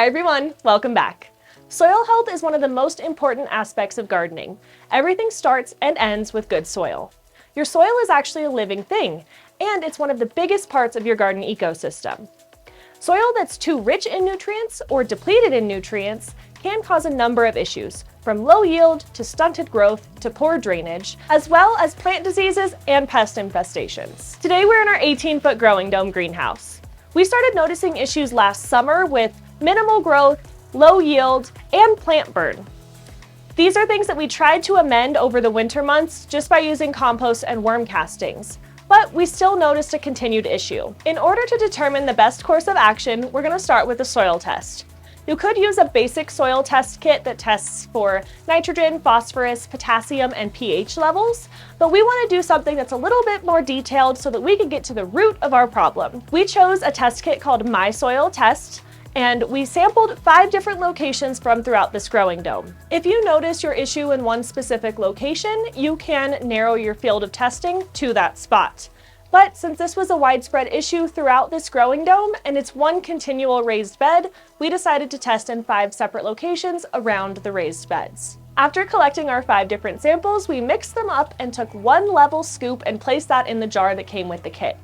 Hi everyone, welcome back. Soil health is one of the most important aspects of gardening. Everything starts and ends with good soil. Your soil is actually a living thing, and it's one of the biggest parts of your garden ecosystem. Soil that's too rich in nutrients or depleted in nutrients can cause a number of issues, from low yield to stunted growth to poor drainage, as well as plant diseases and pest infestations. Today we're in our 18-foot growing dome greenhouse. We started noticing issues last summer with minimal growth, low yield, and plant burn. These are things that we tried to amend over the winter months just by using compost and worm castings, but we still noticed a continued issue. In order to determine the best course of action, we're going to start with a soil test. You could use a basic soil test kit that tests for nitrogen, phosphorus, potassium, and pH levels, but we want to do something that's a little bit more detailed so that we can get to the root of our problem. We chose a test kit called MySoil Test, and we sampled 5 different locations from throughout this growing dome. If you notice your issue in one specific location, you can narrow your field of testing to that spot. But since this was a widespread issue throughout this growing dome and it's one continual raised bed, we decided to test in 5 separate locations around the raised beds. After collecting our 5 different samples, we mixed them up and took 1 level scoop and placed that in the jar that came with the kit.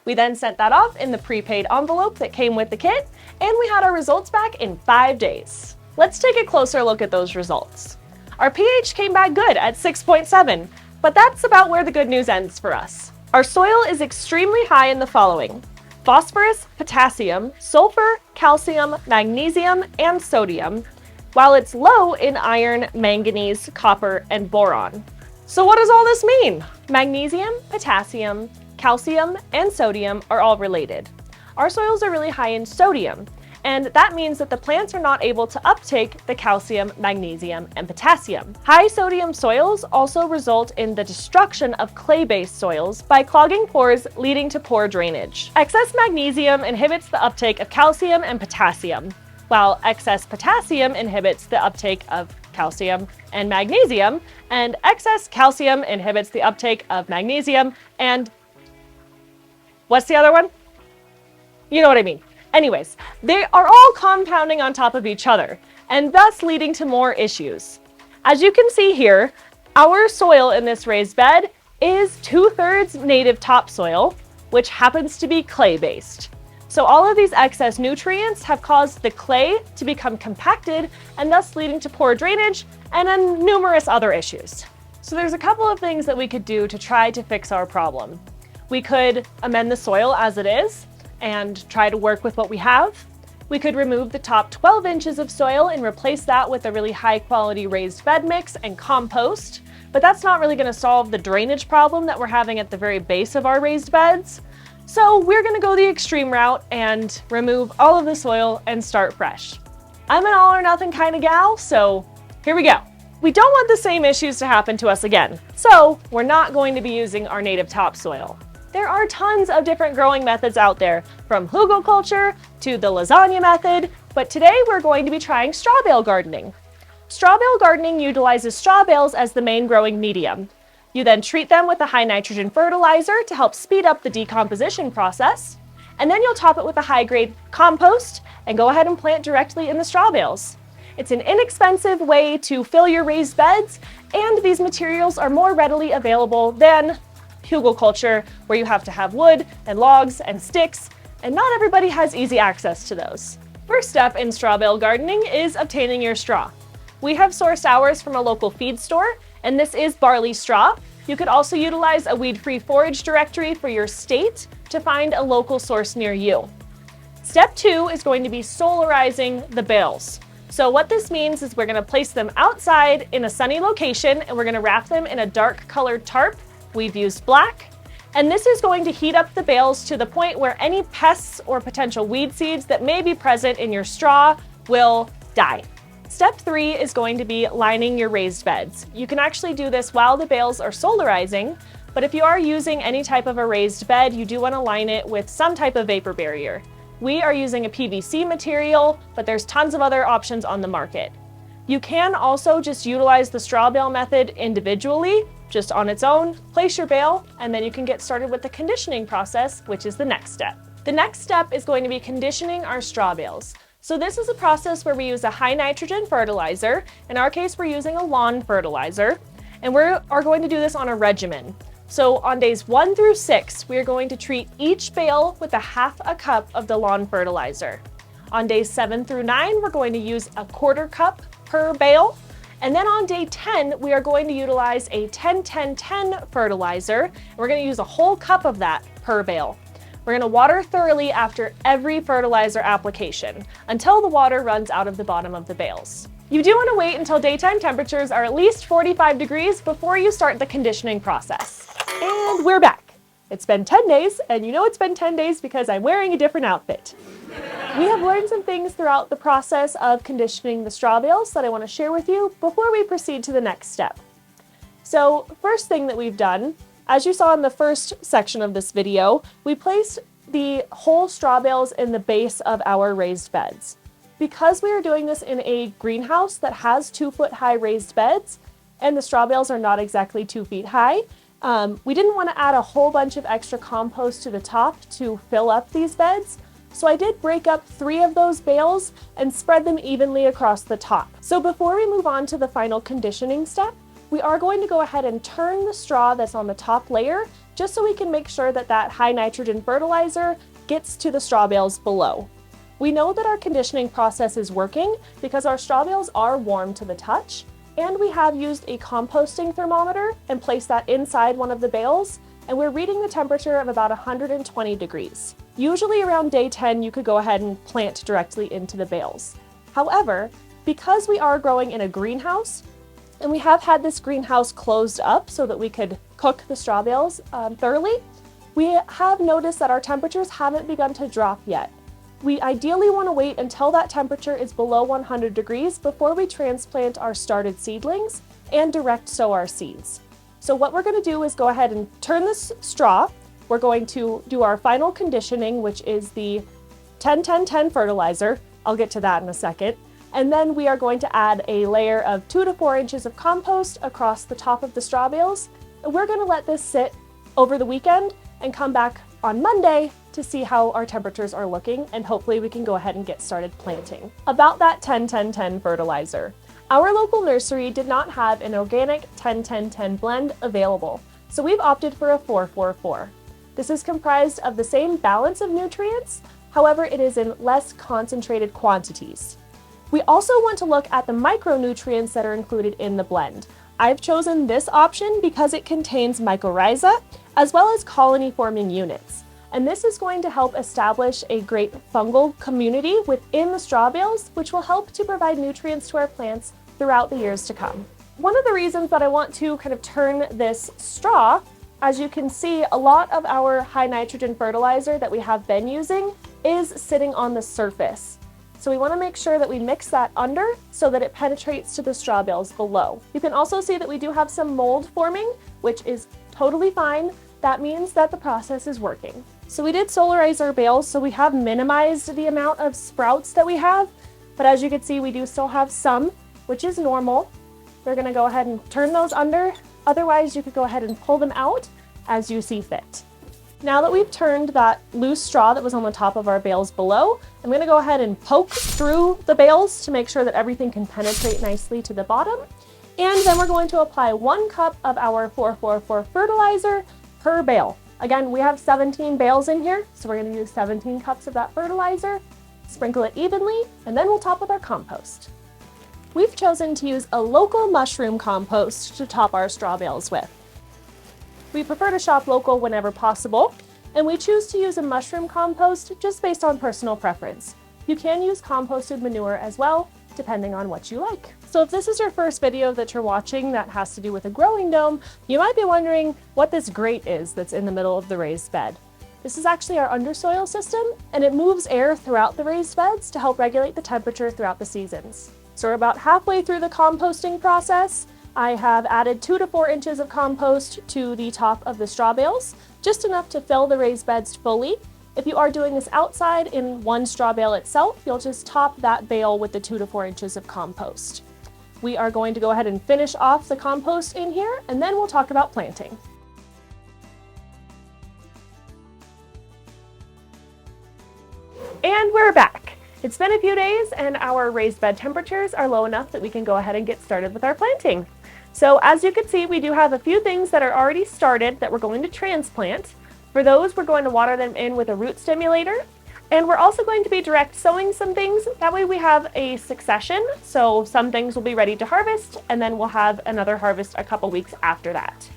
We then sent that off in the prepaid envelope that came with the kit, and we had our results back in 5 days. Let's take a closer look at those results. Our pH came back good at 6.7, but that's about where the good news ends for us. Our soil is extremely high in the following: phosphorus, potassium, sulfur, calcium, magnesium, and sodium, while it's low in iron, manganese, copper, and boron. So what does all this mean? Magnesium, potassium, calcium, and sodium are all related. Our soils are really high in sodium, and that means that the plants are not able to uptake the calcium, magnesium, and potassium. High sodium soils also result in the destruction of clay-based soils by clogging pores, leading to poor drainage. Excess magnesium inhibits the uptake of calcium and potassium, while excess potassium inhibits the uptake of calcium and magnesium, and excess calcium inhibits the uptake of magnesium and what's the other one? You know what I mean. Anyways, they are all compounding on top of each other, and thus leading to more issues. As you can see here, our soil in this raised bed is 2/3 native topsoil, which happens to be clay-based. So all of these excess nutrients have caused the clay to become compacted, and thus leading to poor drainage and then numerous other issues. So there's a couple of things that we could do to try to fix our problem. We could amend the soil as it is and try to work with what we have. We could remove the top 12 inches of soil and replace that with a really high quality raised bed mix and compost, but that's not really going to solve the drainage problem that we're having at the very base of our raised beds. So we're going to go the extreme route and remove all of the soil and start fresh. I'm an all or nothing kind of gal, so here we go. We don't want the same issues to happen to us again, so we're not going to be using our native topsoil. There are tons of different growing methods out there, from hugelkultur to the lasagna method, but today we're going to be trying straw bale gardening. Straw bale gardening utilizes straw bales as the main growing medium. You then treat them with a high nitrogen fertilizer to help speed up the decomposition process, and then you'll top it with a high-grade compost and go ahead and plant directly in the straw bales. It's an inexpensive way to fill your raised beds, and these materials are more readily available than hugelkultur, where you have to have wood and logs and sticks, and not everybody has easy access to those. First step in straw bale gardening is obtaining your straw. We have sourced ours from a local feed store, and this is barley straw. You could also utilize a weed-free forage directory for your state to find a local source near you. Step 2 is going to be solarizing the bales. So what this means is we're going to place them outside in a sunny location, and we're going to wrap them in a dark colored tarp. We've used black, and this is going to heat up the bales to the point where any pests or potential weed seeds that may be present in your straw will die. Step 3 is going to be lining your raised beds. You can actually do this while the bales are solarizing, but if you are using any type of a raised bed, you do want to line it with some type of vapor barrier. We are using a PVC material, but there's tons of other options on the market. You can also just utilize the straw bale method individually, just on its own, place your bale, and then you can get started with the conditioning process, which is the next step. The next step is going to be conditioning our straw bales. So this is a process where we use a high nitrogen fertilizer. In our case, we're using a lawn fertilizer, and we are going to do this on a regimen. So on days 1 through 6, we are going to treat each bale with a half a cup of the lawn fertilizer. On days 7 through 9, we're going to use a 1/4 cup per bale. And then on day 10, we are going to utilize a 10-10-10 fertilizer. We're going to use a whole cup of that per bale. We're going to water thoroughly after every fertilizer application until the water runs out of the bottom of the bales. You do want to wait until daytime temperatures are at least 45 degrees before you start the conditioning process. And we're back. It's been 10 days, and you know it's been 10 days because I'm wearing a different outfit. We have learned some things throughout the process of conditioning the straw bales that I want to share with you before we proceed to the next step. So, first thing that we've done, as you saw in the first section of this video, we placed the whole straw bales in the base of our raised beds. Because we are doing this in a greenhouse that has 2-foot high raised beds, and the straw bales are not exactly 2 feet high, we didn't want to add a whole bunch of extra compost to the top to fill up these beds. So I did break up 3 of those bales and spread them evenly across the top. So before we move on to the final conditioning step, we are going to go ahead and turn the straw that's on the top layer, just so we can make sure that that high nitrogen fertilizer gets to the straw bales below. We know that our conditioning process is working because our straw bales are warm to the touch, and we have used a composting thermometer and placed that inside one of the bales, and we're reading the temperature of about 120 degrees. Usually around day 10, you could go ahead and plant directly into the bales. However, because we are growing in a greenhouse, and we have had this greenhouse closed up so that we could cook the straw bales thoroughly, we have noticed that our temperatures haven't begun to drop yet. We ideally want to wait until that temperature is below 100 degrees before we transplant our started seedlings and direct sow our seeds. So what we're going to do is go ahead and turn this straw. We're going to do our final conditioning, which is the 10-10-10 fertilizer. I'll get to that in a second. And then we are going to add a layer of 2 to 4 inches of compost across the top of the straw bales. And we're going to let this sit over the weekend and come back on Monday to see how our temperatures are looking, and hopefully we can go ahead and get started planting. About that 10-10-10 fertilizer. Our local nursery did not have an organic 10-10-10 blend available, so we've opted for a 4-4-4. This is comprised of the same balance of nutrients, however it is in less concentrated quantities. We also want to look at the micronutrients that are included in the blend. I've chosen this option because it contains mycorrhiza as well as colony-forming units. And this is going to help establish a great fungal community within the straw bales, which will help to provide nutrients to our plants throughout the years to come. One of the reasons that I want to kind of turn this straw, as you can see, a lot of our high nitrogen fertilizer that we have been using is sitting on the surface. So we want to make sure that we mix that under so that it penetrates to the straw bales below. You can also see that we do have some mold forming, which is totally fine. That means that the process is working. So we did solarize our bales, so we have minimized the amount of sprouts that we have, but as you can see, we do still have some, which is normal. We're going to go ahead and turn those under. Otherwise, you could go ahead and pull them out as you see fit. Now that we've turned that loose straw that was on the top of our bales below, I'm going to go ahead and poke through the bales to make sure that everything can penetrate nicely to the bottom. And then we're going to apply 1 cup of our 4-4-4 fertilizer per bale. Again, we have 17 bales in here, so we're going to use 17 cups of that fertilizer, sprinkle it evenly, and then we'll top with our compost. We've chosen to use a local mushroom compost to top our straw bales with. We prefer to shop local whenever possible, and we choose to use a mushroom compost just based on personal preference. You can use composted manure as well, depending on what you like. So if this is your first video that you're watching that has to do with a growing dome, you might be wondering what this grate is that's in the middle of the raised bed. This is actually our undersoil system, and it moves air throughout the raised beds to help regulate the temperature throughout the seasons. So we're about halfway through the composting process. I have added 2 to 4 inches of compost to the top of the straw bales, just enough to fill the raised beds fully. If you are doing this outside in one straw bale itself, you'll just top that bale with the 2 to 4 inches of compost. We are going to go ahead and finish off the compost in here, and then we'll talk about planting. And we're back. It's been a few days and our raised bed temperatures are low enough that we can go ahead and get started with our planting. So as you can see, we do have a few things that are already started that we're going to transplant. For those, we're going to water them in with a root stimulator. And we're also going to be direct sowing some things. That way we have a succession. So some things will be ready to harvest, and then we'll have another harvest a couple weeks after that.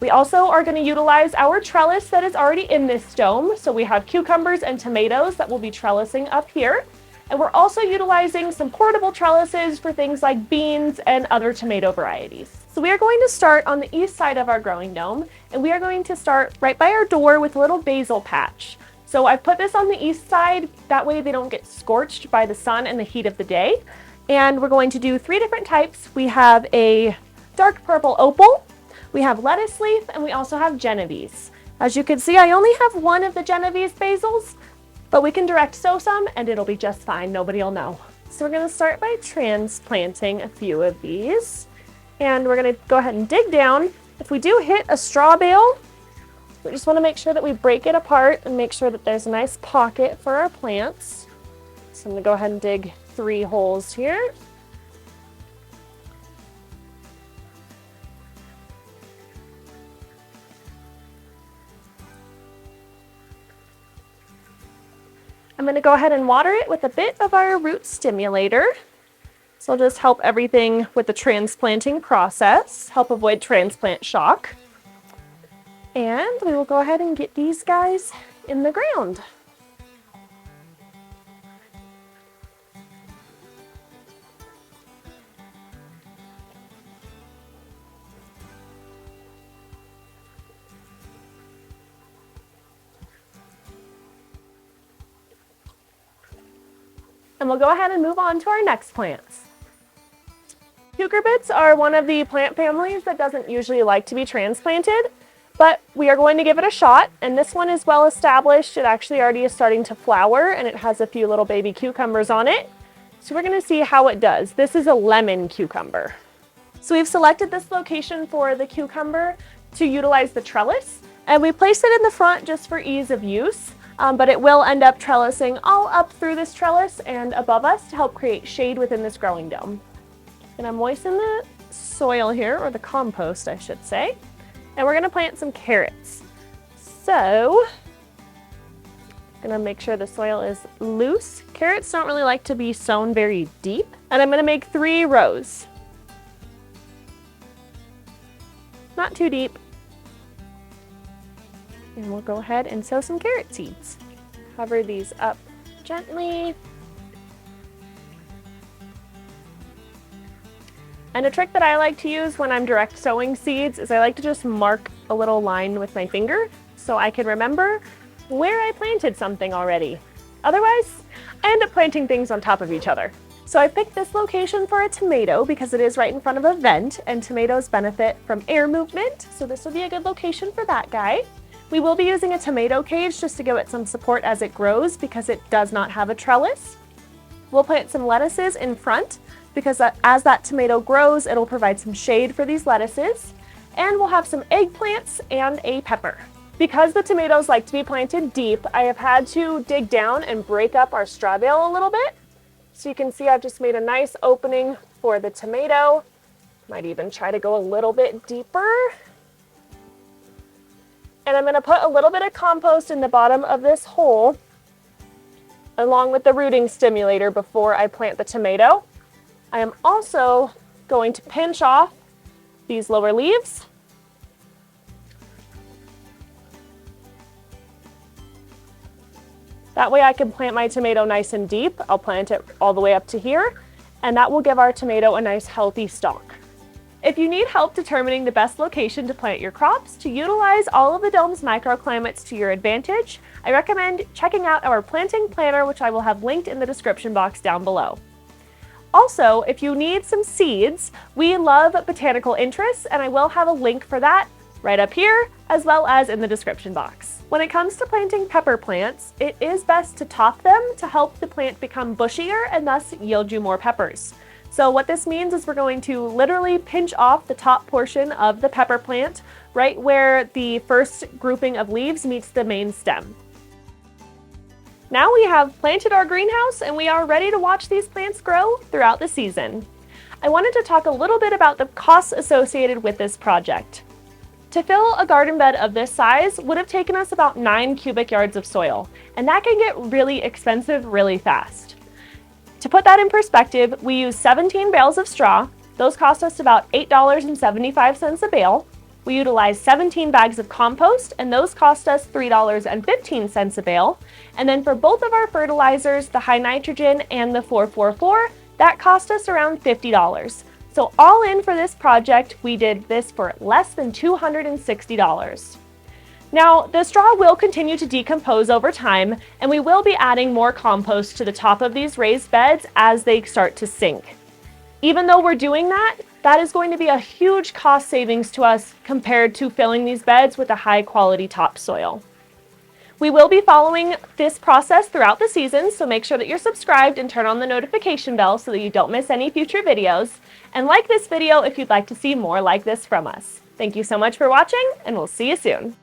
We also are going to utilize our trellis that is already in this dome. So we have cucumbers and tomatoes that will be trellising up here. And we're also utilizing some portable trellises for things like beans and other tomato varieties. So we are going to start on the east side of our growing dome, and we are going to start right by our door with a little basil patch. So I've put this on the east side, that way they don't get scorched by the sun and the heat of the day. And we're going to do 3 different types. We have a dark purple opal, we have lettuce leaf, and we also have Genovese. As you can see, I only have one of the Genovese basils, but we can direct sow some and it'll be just fine, nobody will know. So we're gonna start by transplanting a few of these. And we're gonna go ahead and dig down. If we do hit a straw bale, we just want to make sure that we break it apart and make sure that there's a nice pocket for our plants. So I'm going to go ahead and dig 3 holes here. I'm going to go ahead and water it with a bit of our root stimulator. So it'll just help everything with the transplanting process, help avoid transplant shock. And we will go ahead and get these guys in the ground. And we'll go ahead and move on to our next plants. Cucurbits are one of the plant families that doesn't usually like to be transplanted. But we are going to give it a shot, and this one is well established. It actually already is starting to flower, and it has a few little baby cucumbers on it. So we're going to see how it does. This is a lemon cucumber. So we've selected this location for the cucumber to utilize the trellis, and we placed it in the front just for ease of use, but it will end up trellising all up through this trellis and above us to help create shade within this growing dome. I'm going to moisten the soil here, or the compost, I should say. And we're going to plant some carrots. So, I'm going to make sure the soil is loose. Carrots don't really like to be sown very deep. And I'm going to make 3 rows. Not too deep. And we'll go ahead and sow some carrot seeds. Cover these up gently. And a trick that I like to use when I'm direct sowing seeds is I like to just mark a little line with my finger so I can remember where I planted something already. Otherwise, I end up planting things on top of each other. So I picked this location for a tomato because it is right in front of a vent, and tomatoes benefit from air movement, so this will be a good location for that guy. We will be using a tomato cage just to give it some support as it grows because it does not have a trellis. We'll plant some lettuces in front, because as that tomato grows, it'll provide some shade for these lettuces. And we'll have some eggplants and a pepper. Because the tomatoes like to be planted deep, I have had to dig down and break up our straw bale a little bit. So you can see I've just made a nice opening for the tomato. Might even try to go a little bit deeper. And I'm going to put a little bit of compost in the bottom of this hole, along with the rooting stimulator before I plant the tomato. I am also going to pinch off these lower leaves. That way I can plant my tomato nice and deep. I'll plant it all the way up to here, and that will give our tomato a nice healthy stalk. If you need help determining the best location to plant your crops to utilize all of the dome's microclimates to your advantage, I recommend checking out our planting planner, which I will have linked in the description box down below. Also, if you need some seeds, we love botanical interests, and I will have a link for that right up here, as well as in the description box. When it comes to planting pepper plants, it is best to top them to help the plant become bushier and thus yield you more peppers. So what this means is we're going to literally pinch off the top portion of the pepper plant, right where the first grouping of leaves meets the main stem. Now we have planted our greenhouse and we are ready to watch these plants grow throughout the season. I wanted to talk a little bit about the costs associated with this project. To fill a garden bed of this size would have taken us about 9 cubic yards of soil, and that can get really expensive really fast. To put that in perspective, we use 17 bales of straw. Those cost us about $8.75 a bale. We utilize 17 bags of compost, and those cost us $3.15 a bale. And then for both of our fertilizers, the high nitrogen and the 444, that cost us around $50. So all in for this project, we did this for less than $260. Now, the straw will continue to decompose over time, and we will be adding more compost to the top of these raised beds as they start to sink. Even though we're doing that, that is going to be a huge cost savings to us compared to filling these beds with a high quality topsoil. We will be following this process throughout the season, so make sure that you're subscribed and turn on the notification bell so that you don't miss any future videos. And like this video if you'd like to see more like this from us. Thank you so much for watching, and we'll see you soon.